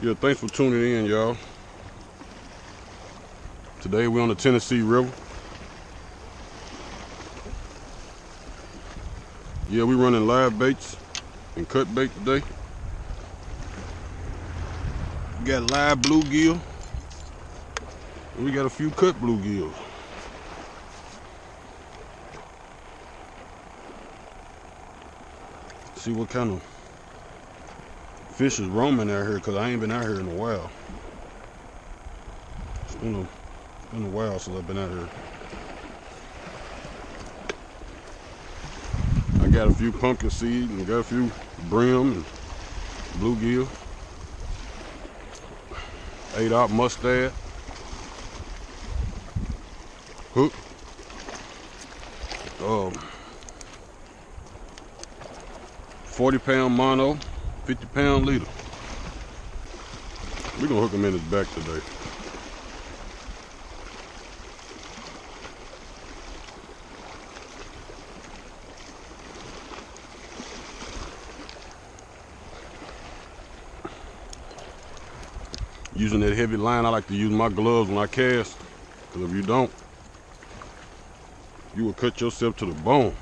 Yeah, thanks for tuning in, y'all. Today we're on the Tennessee River. Yeah, we're running live baits and cut bait today. We got live bluegill, and we got a few cut bluegills. See what kind of fish is roaming out here, because I ain't been out here in a while. It's been a while since I've been out here. I got a few pumpkin seed and got a few brim and bluegill. 8-aught mustad. Hook. 40-pound mono, 50-pound leader. We're gonna hook him in his back today. Using that heavy line, I like to use my gloves when I cast, because if you don't, you will cut yourself to the bone.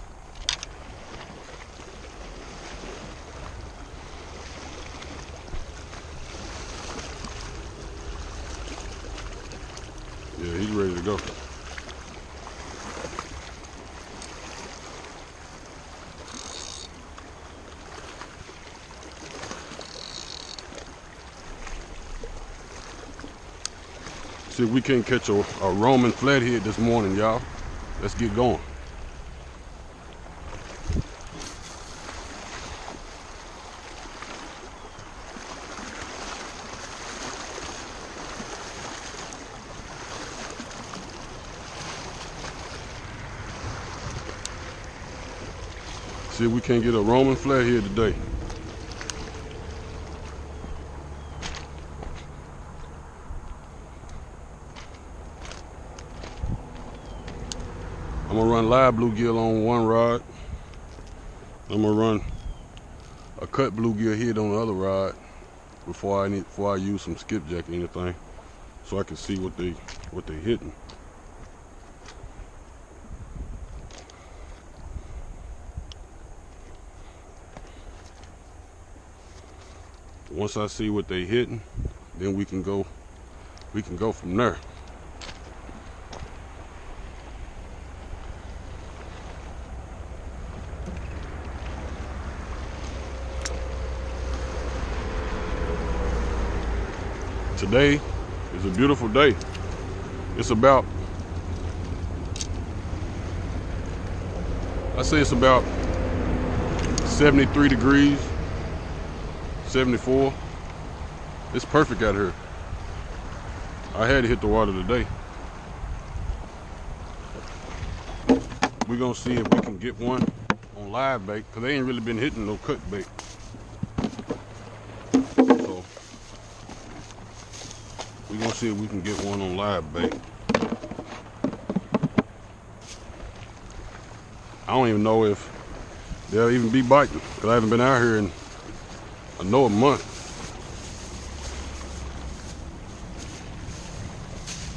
Yeah, he's ready to go. See if we can't catch a Roman flathead this morning, y'all. Let's get going. See if we can't get a Roman flathead today. I'm gonna run live bluegill on one rod. I'm gonna run a cut bluegill head on the other rod before I use some skipjack or anything, so I can see what they hitting. Once I see what they hitting, then we can go from there. Today is a beautiful day. It's about, I say it's about 73 degrees, 74. It's perfect out here. I had to hit the water today. We're gonna see if we can get one on live bait, because they ain't really been hitting no cut bait. So we're gonna see if we can get one on live bait. I don't even know if they'll even be biting, because I haven't been out here in a month.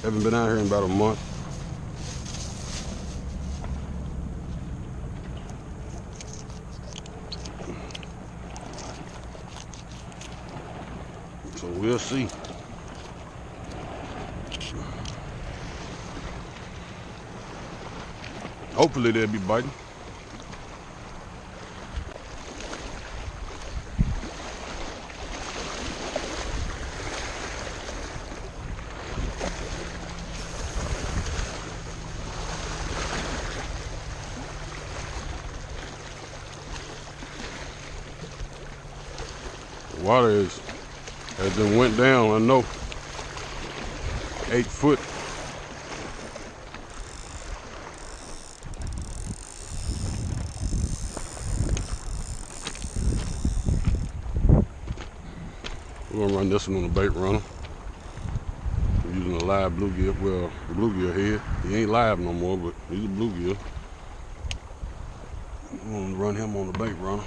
Haven't been out here in about a month. So we'll see. Hopefully they'll be biting. The water has been went down, I know, 8 foot. We're gonna run this one on the bait runner. I'm using a live bluegill, well, bluegill head. He ain't live no more, but he's a bluegill. I'm gonna run him on the bait runner.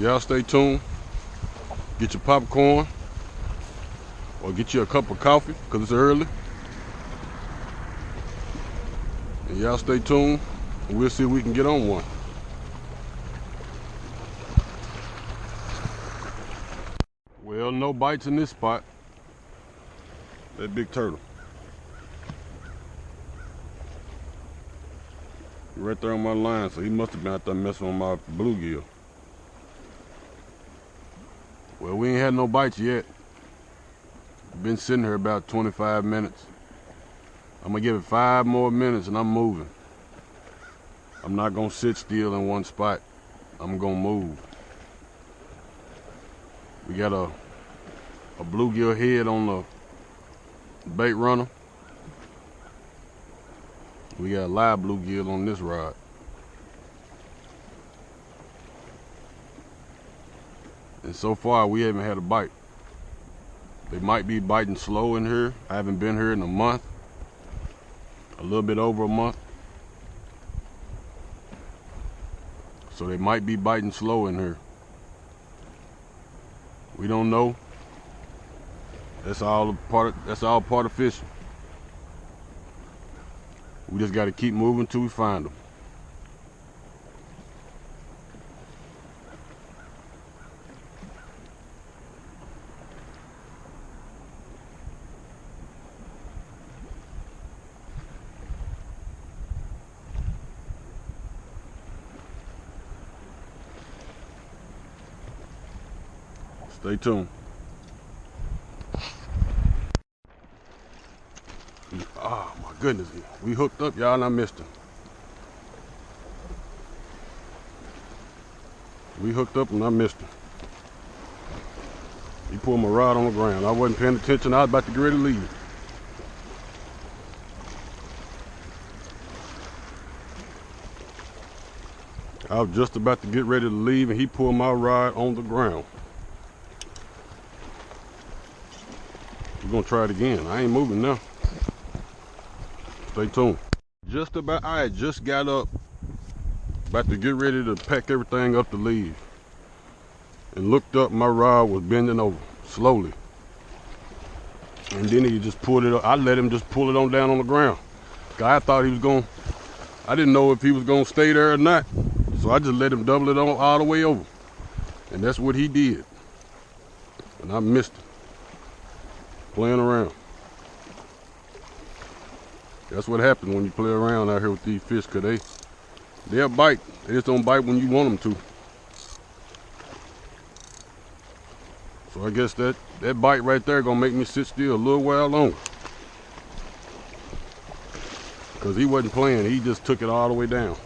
Y'all stay tuned. Get your popcorn or get you a cup of coffee because it's early. And y'all stay tuned and we'll see if we can get on one. Well, no bites in this spot. That big turtle. Right there on my line, so he must have been out there messing on my bluegill. Well, we ain't had no bites yet. Been sitting here about 25 minutes. I'm gonna give it 5 more minutes and I'm moving. I'm not gonna sit still in one spot. I'm gonna move. We got a bluegill head on the bait runner. We got a live bluegill on this rod. And so far we haven't had a bite. They might be biting slow in here. I haven't been here in a month. A little bit over a month. So they might be biting slow in here. We don't know. That's all part of fishing. We just got to keep moving till we find them. Stay tuned. Oh my goodness, we hooked up, y'all, and I missed him. We hooked up and I missed him. He pulled my rod on the ground. I wasn't paying attention. I was about to get ready to leave. I was just about to get ready to leave and he pulled my rod on the ground. We're gonna try it again. I ain't moving now. Stay tuned. I had just got up, about to get ready to pack everything up to leave. And looked up, my rod was bending over, slowly. And then he just pulled it up. I let him just pull it on down on the ground. I thought he was going, I didn't know if he was gonna stay there or not. So I just let him double it on all the way over. And that's what he did. And I missed him. Playing around. That's what happens when you play around out here with these fish, cause they'll bite. They just don't bite when you want them to. So I guess that bite right there gonna make me sit still a little while longer. Cause he wasn't playing, he just took it all the way down.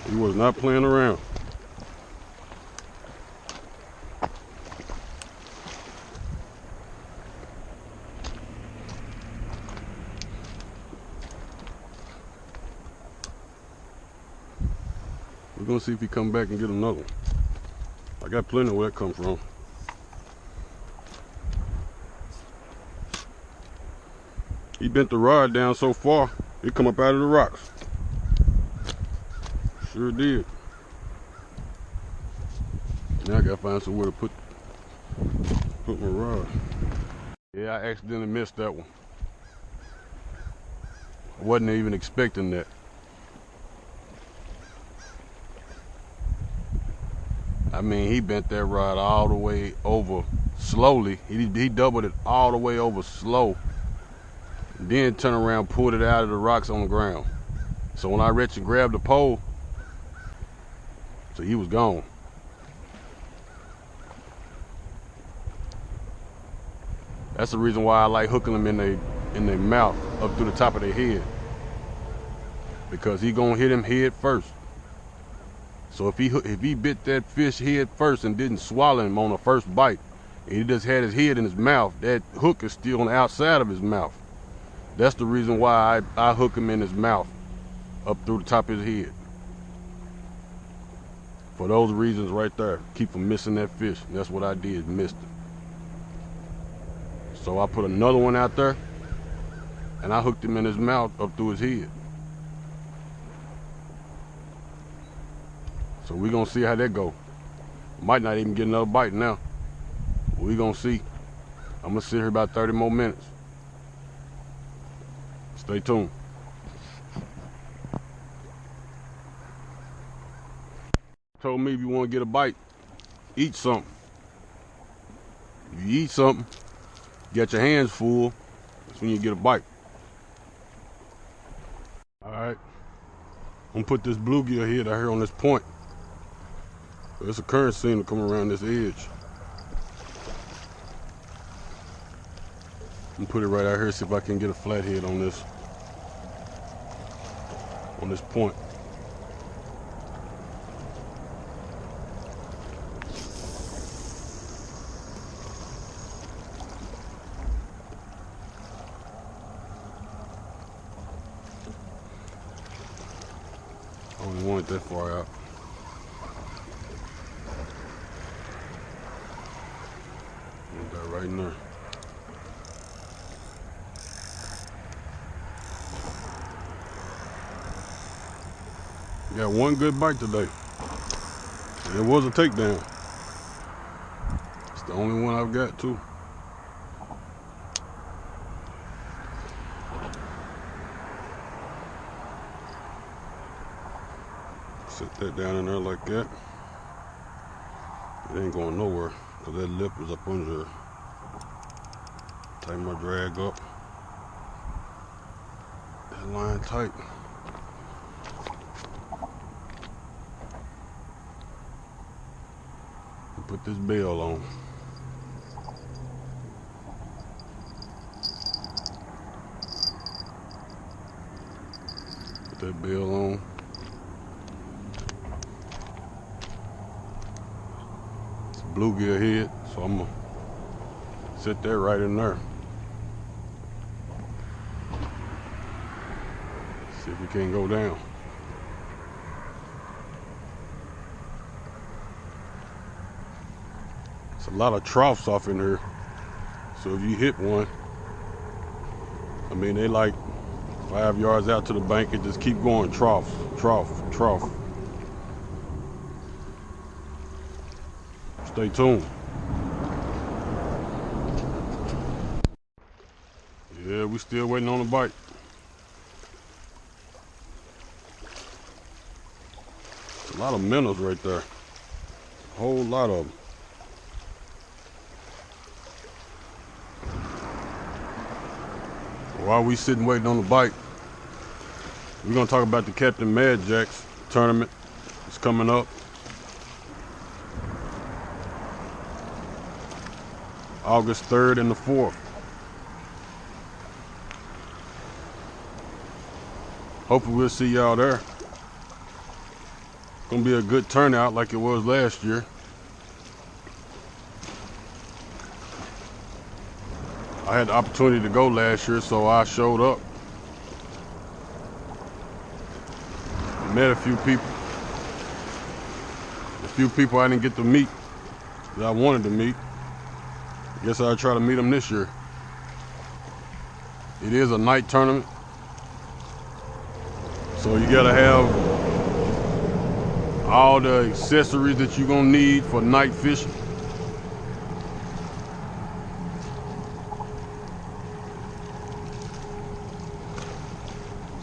He was not playing around. We're gonna see if he come back and get another one. I got plenty where that come from. He bent the rod down so far, it come up out of the rocks. Sure did. Now I gotta find somewhere to put my rod. Yeah, I accidentally missed that one. I wasn't even expecting that. I mean, he bent that rod all the way over slowly. He doubled it all the way over slow. Then turned around, pulled it out of the rocks on the ground. So when I reached and grabbed the pole, so he was gone. That's the reason why I like hooking them in their mouth up through the top of their head, because he gonna hit him head first. So if he bit that fish head first and didn't swallow him on the first bite, and he just had his head in his mouth, that hook is still on the outside of his mouth. That's the reason why I hook him in his mouth up through the top of his head. For those reasons right there, keep from missing that fish. And that's what I did, missed it. So I put another one out there, and I hooked him in his mouth up through his head. So we gonna see how that go. Might not even get another bite now. We gonna see. I'm gonna sit here about 30 more minutes. Stay tuned. Told me if you want to get a bite, eat something. If you eat something, get your hands full, that's when you get a bite. Alright, I'm gonna put this bluegill head out here on this point. There's a current seam to come around this edge. I'm gonna put it right out here, see if I can get a flathead on this point. I don't want it that far out. Put that right in there. Got one good bite today. It was a takedown. It's the only one I've got too. Set that down in there like that. It ain't going nowhere because that lip is up under there. Tighten my drag up. That line tight. Put this bail on. Put that bail on. It's a bluegill head, so I'm gonna set that right in there. See if we can't go down. It's a lot of troughs off in here, so if you hit one, I mean they like 5 yards out to the bank and just keep going trough, trough, trough. Stay tuned. Yeah, we still waiting on the bite. A lot of minnows right there, a whole lot of them. While we sitting waiting on the bite, we're gonna talk about the Captain Mad Jack's tournament. It's coming up August 3rd and the 4th. Hopefully we'll see y'all there. Gonna be a good turnout like it was last year. I had the opportunity to go last year, so I showed up. Met a few people. A few people I didn't get to meet that I wanted to meet. I guess I'll try to meet them this year. It is a night tournament, so you gotta have all the accessories that you're gonna need for night fishing.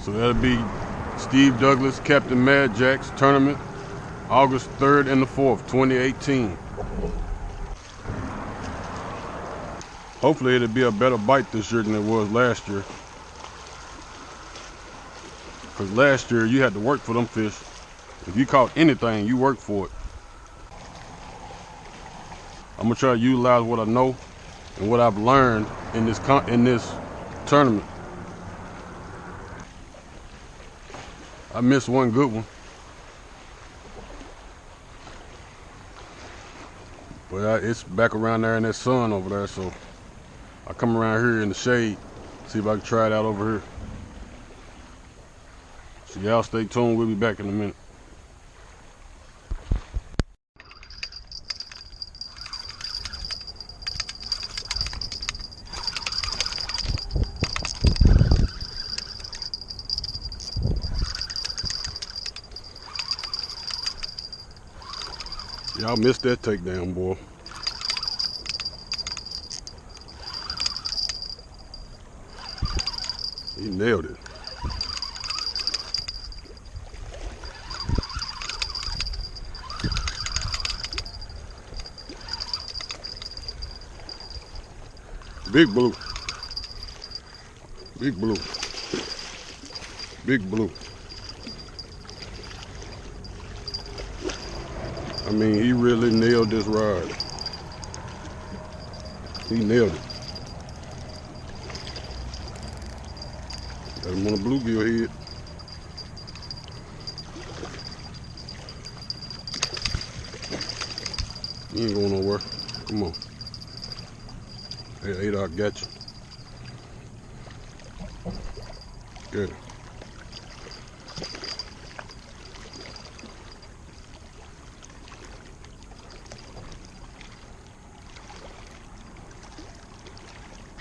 So that'll be Steve Douglas, Captain Mad Jack's tournament, August 3rd and the 4th, 2018. Hopefully it'll be a better bite this year than it was last year. Because last year you had to work for them fish. If you caught anything, you worked for it. I'm gonna try to utilize what I know and what I've learned in this tournament. I missed one good one, but it's back around there in that sun over there, so I come around here in the shade, see if I can try it out over here. So y'all stay tuned, we'll be back in a minute. Y'all missed that takedown, boy. He nailed it. Big blue. Big blue. Big blue. I mean, he really nailed this rod. He nailed it. Got him on a bluegill head. He ain't going nowhere. Come on. Hey, 8-Ock got you. Good.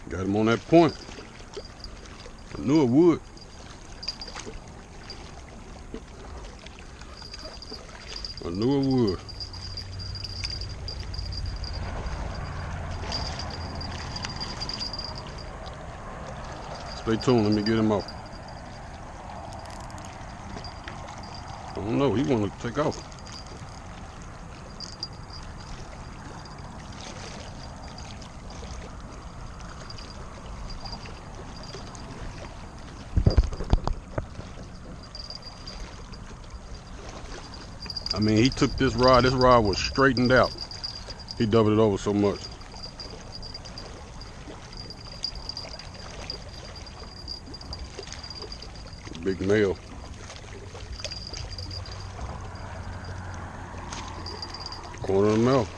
Got him on that point. I knew it would. I knew it would. Stay tuned, let me get him off. I don't know, he wanna take off. I mean, he took this rod was straightened out. He doubled it over so much. Big male. Corner of the mouth.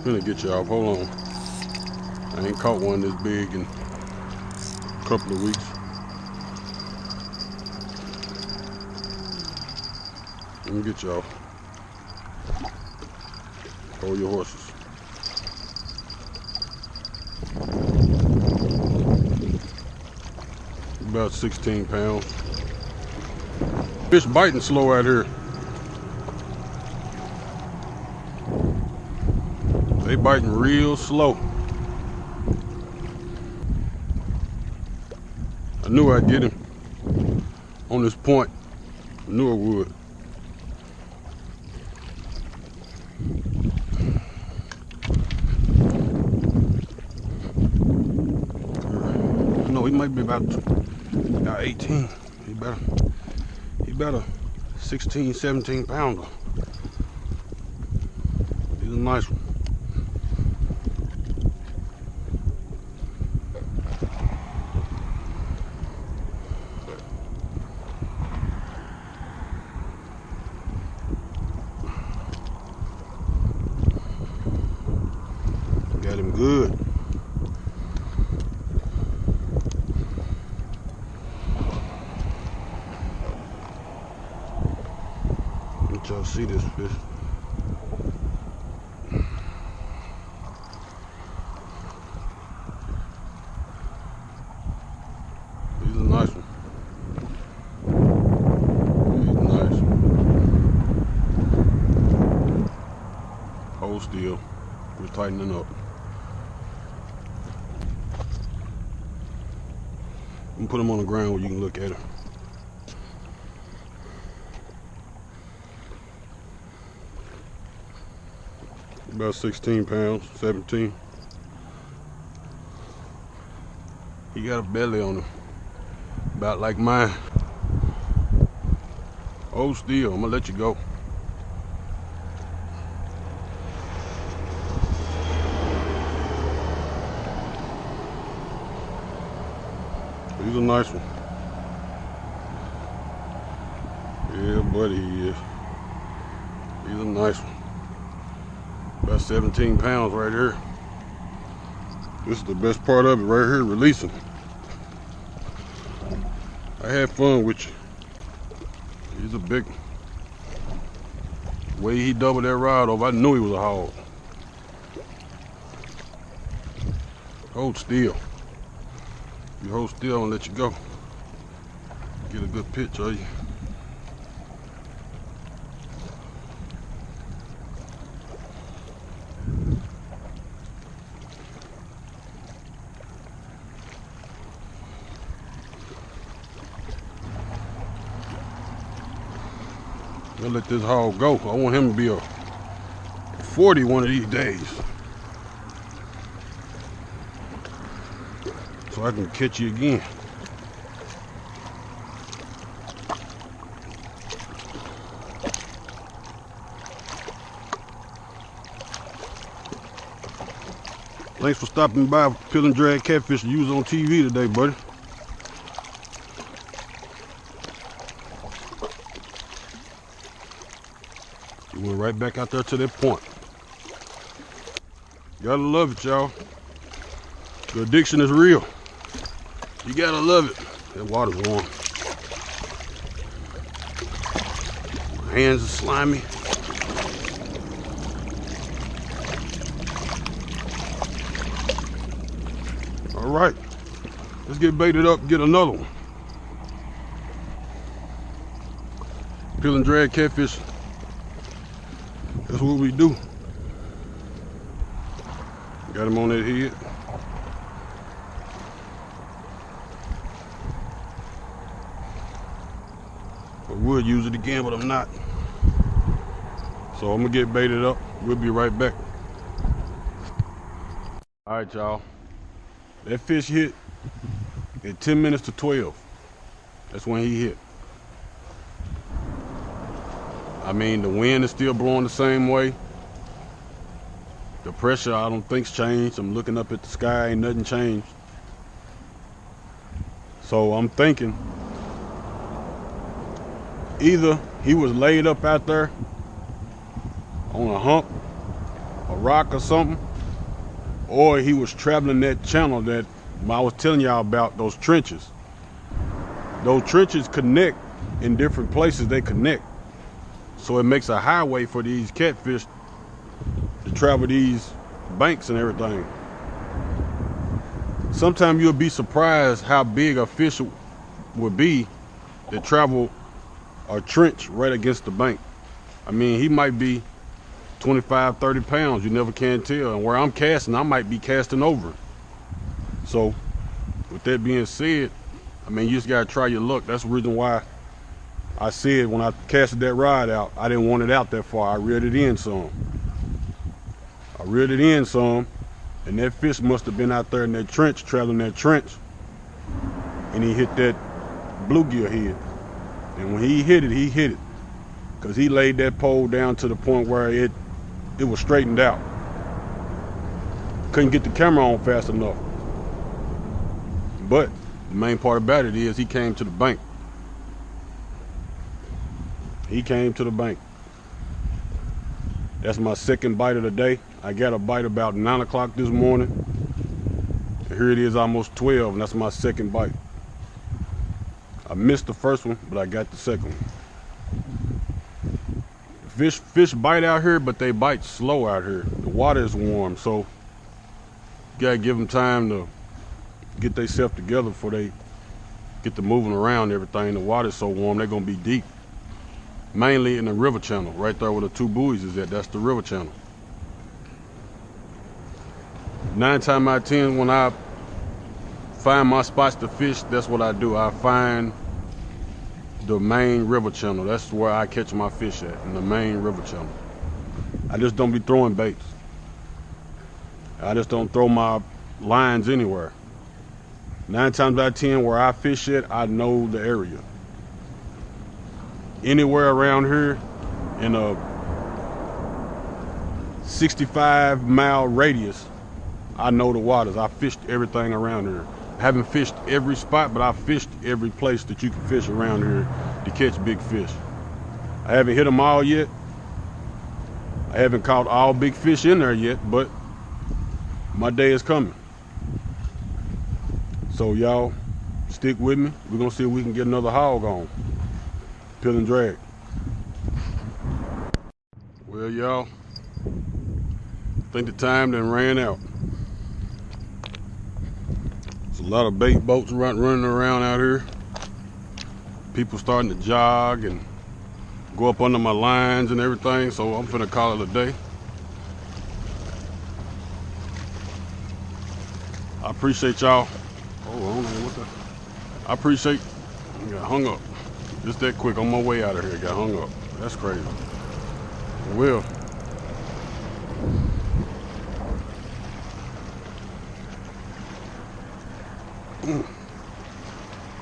Gonna get you off, hold on. I ain't caught one this big in a couple of weeks. Let me get you off. Hold your horses. About 16 pounds. Fish biting slow out here. They biting real slow. I knew I'd get him on this point. I knew I would. No, he might be about 18. He better 16, 17 pounder. He's a nice one. Got him good. Let y'all see this fish. He's a nice one. He's nice. Hold still. We're tightening up. I'm gonna put him on the ground where you can look at him. About 16 pounds, 17. He got a belly on him, about like mine. Hold still, I'm gonna let you go. He's a nice one. Yeah, buddy, he is. He's a nice one. About 17 pounds right here. This is the best part of it right here, releasing. I had fun with you. He's a big one. The way he doubled that rod over, I knew he was a hog. Hold still. You hold still and let you go. Get a good picture of you. I'll let this hog go. I want him to be a 40 one of these days. So I can catch you again. Thanks for stopping by Peel and Drag Catfish you was on TV today, buddy. You went right back out there to that point. Gotta love it, y'all. The addiction is real. You gotta love it. That water's warm. My hands are slimy. All right, let's get baited up and get another one. Peel and drag catfish. That's what we do. Got him on that head. I would use it again, but I'm not. So I'm gonna get baited up. We'll be right back. All right, y'all. That fish hit at 10 minutes to 12. That's when he hit. I mean, the wind is still blowing the same way. The pressure, I don't think's changed. I'm looking up at the sky, ain't nothing changed. So I'm thinking either he was laid up out there on a hump, a rock or something, or he was traveling that channel that I was telling y'all about, those trenches. Those trenches connect in different places, they connect. So it makes a highway for these catfish to travel these banks and everything. Sometimes you'll be surprised how big a fish would be that travel a trench right against the bank. I mean, he might be 25, 30 pounds, you never can tell. And where I'm casting, I might be casting over. So with that being said, I mean, you just gotta try your luck. That's the reason why I said when I casted that rod out, I didn't want it out that far. I reeled it in some. And that fish must have been out there in that trench, traveling that trench, and he hit that bluegill head. And when he hit it, because he laid that pole down to the point where it was straightened out. Couldn't get the camera on fast enough. But the main part about it is he came to the bank. He came to the bank. That's my second bite of the day. I got a bite about 9 o'clock this morning. And here it is almost 12, and that's my second bite. I missed the first one, but I got the second one. Fish bite out here, but they bite slow out here. The water is warm, so you gotta give them time to get themselves together before they get to moving around and everything. The water's so warm, they're gonna be deep. Mainly in the river channel, right there where the two buoys is at, that's the river channel. 9 times out of 10, when I find my spots to fish, that's what I do. I find the main river channel. That's where I catch my fish at, in the main river channel. I just don't be throwing baits. I just don't throw my lines anywhere. 9 times out of 10, where I fish at, I know the area. Anywhere around here in a 65-mile radius, I know the waters. I fished everything around here. I haven't fished every spot, but I fished every place that you can fish around here to catch big fish. I haven't hit them all yet. I haven't caught all big fish in there yet, but my day is coming. So y'all stick with me. We're gonna see if we can get another hog on. Peel and drag. Well, y'all, I think the time done ran out. There's a lot of bait boats running around out here. People starting to jog and go up under my lines and everything, so I'm finna call it a day. I appreciate y'all. Oh, I don't know what the... I appreciate... I got hung up. Just that quick on my way out of here, got hung up. That's crazy. Well,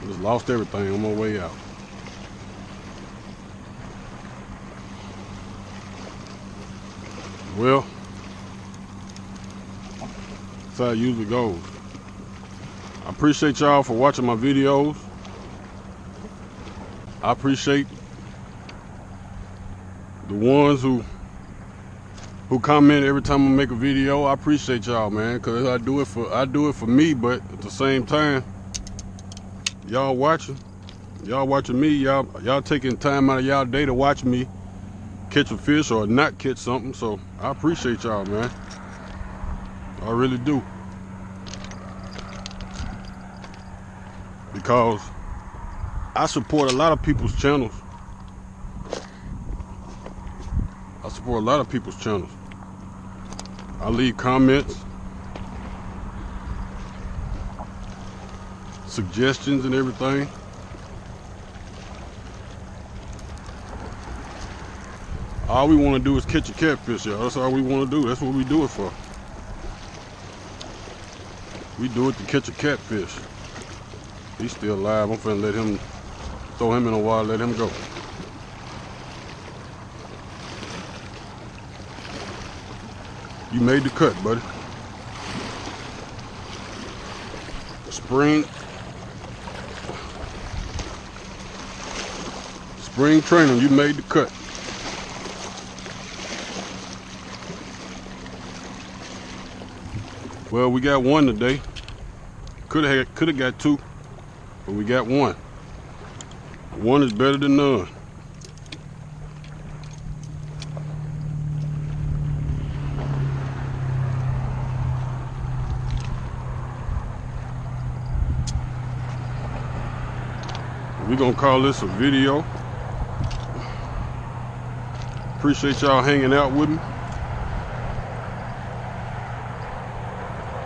just lost everything on my way out. Well, that's how it usually goes. I appreciate y'all for watching my videos. I appreciate the ones who comment every time I make a video. I appreciate y'all, man, cause I do it for me, but at the same time, y'all watching me, y'all taking time out of y'all day to watch me catch a fish or not catch something. So I appreciate y'all, man. I really do. Because I support a lot of people's channels. I leave comments, suggestions and everything. All we want to do is catch a catfish, y'all. That's all we want to do. That's what we do it for. We do it to catch a catfish. He's still alive. I'm finna let him, throw him in the water, let him go. You made the cut, buddy. Spring training, you made the cut. Well, we got one today. Could have got two, but we got one. One is better than none. We're gonna call this a video. Appreciate y'all hanging out with me.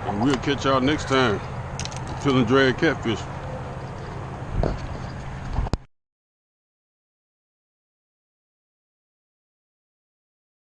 And we'll catch y'all next time. Feeling drag catfish.